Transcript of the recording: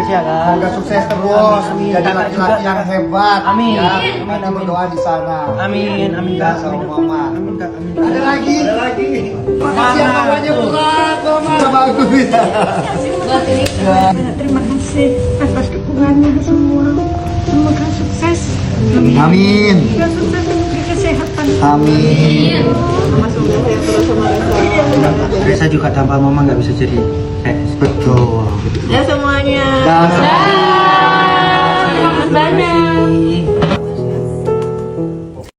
ya kan. Semoga sukses terus, Amin. jadi Kakak laki-laki juga. yang hebat. Amin. Ya, Amin, nanti amin. berdoa di sana. Amin, amin Ya, kak. sama mama. Amin kak, amin. Ada lagi? Makasih ya Mama. mamanya berat, mama. Bagus ya. Terima kasih atas dukungannya semua. Semoga sukses. Amin. Semoga sukses semoga kesehatan. Amin. Reza juga tanpa mama nggak bisa jadi Betul. Ya semuanya. Dan Selamat banyak.